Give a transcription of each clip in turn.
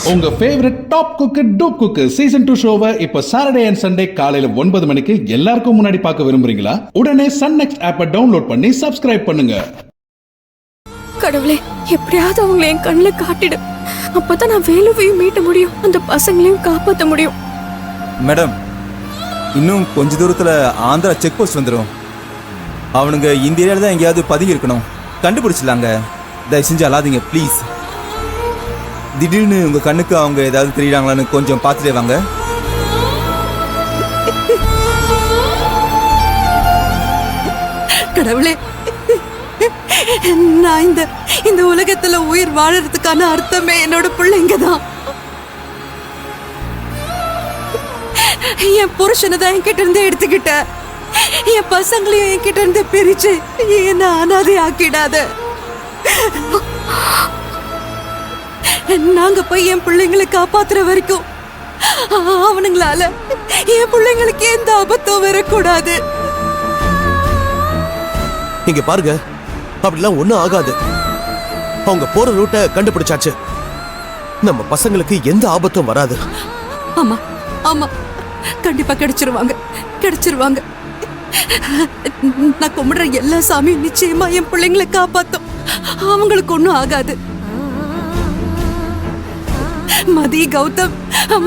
உங்க favourite top cook dupe cook season 2 ஷோவை இப்ப சாட்டர்டே அண்ட் சண்டே காலையில 9 மணிக்கு எல்லாருக்கும் முன்னாடி பார்க்க விரும்புறீங்களா? உடனே சன் நெக்ஸ்ட் ஆப்பை டவுன்லோட் பண்ணி சப்ஸ்கிரைப் பண்ணுங்க. கடவுளே, எப்படியாவது அவங்களை என் கண்ணில் காட்டிடு. அப்பதான் நான் வேலுவையும் மீட்ட முடியும், அந்த பசங்களையும் காப்பாற்ற முடியும். மேடம், இன்னும் கொஞ்ச தூரத்துல ஆந்திரா செக் போஸ்ட் வந்துடும். அவனுங்க இந்த ஏரியால தான் எங்கேயாவது பதுங்கி இருக்கணும். கண்டுபிடிச்சிடலாங்க. தயவு செஞ்சு அழாதீங்க ப்ளீஸ். திடீர்னு உங்க கண்ணுக்கு அவங்க ஏதாவது தெரியுறாங்களான்னு கொஞ்சம் பார்த்துட்டே வாங்க. கடவுளே, நான் இந்த உலகத்துல உயிர் வாழறதுக்கான அர்த்தமே என்னோட பிள்ளைங்க தான். என் புருஷனை தான் என்கிட்ட இருந்து எடுத்துக்கிட்ட, என் பசங்களையும் என்கிட்ட இருந்து பிரிச்சு என்ன அனாதை ஆக்கிடாத. நாங்க போய் என் பிள்ளைங்களை காப்பாத்துற வரைக்கும் அவனுங்களால என் பிள்ளைங்களுக்கு எந்த ஆபத்தும் வரக்கூடாது. இங்க பாருங்க, அப்படிலாம் ஒண்ணும் ஆகாது. அவங்க போற ரூட்டை கண்டுபிடிச்சாச்சு. நம்ம பசங்களுக்கு எந்த ஆபத்தும் வராது. ஆமா ஆமா, கண்டிப்பா கிடைச்சிருவாங்க. நான் கும்பிடுற எல்லா சாமியும் நிச்சயமா என் பிள்ளைங்களை காப்பாத்தும். அவங்களுக்கு ஒண்ணும் ஆகாது. மதி, கௌதம்,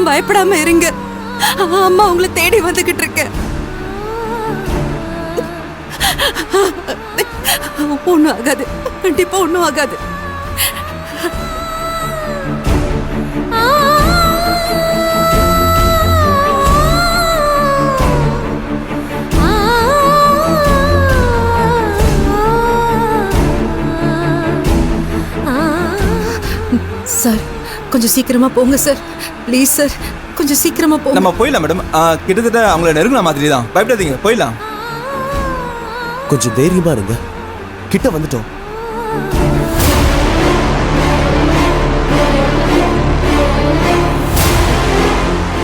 பயப்படாம இருங்க. அம்மா உங்களை தேடி வந்துகிட்டு இருக்க. ஒண்ணும் ஆகாது, கண்டிப்பா ஒண்ணும் ஆகாது. சார், கொஞ்சம் சீக்கிரமா போங்க சார். ப்ளீஸ் சார், கொஞ்சம் சீக்கிரமா போங்க. நம்ம போயிடலாம் மேடம். கிட்டத்தட்ட அவங்கள நெருங்கின மாதிரி தான். பயப்படாதீங்க, போயிடலாம். கொஞ்சம் தைரியமா இருங்க, கிட்ட வந்துட்டோம்.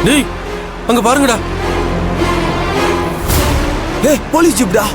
டேய், அங்க பாருங்கடா. ஏய், போலீஸ் ஜீப்டா.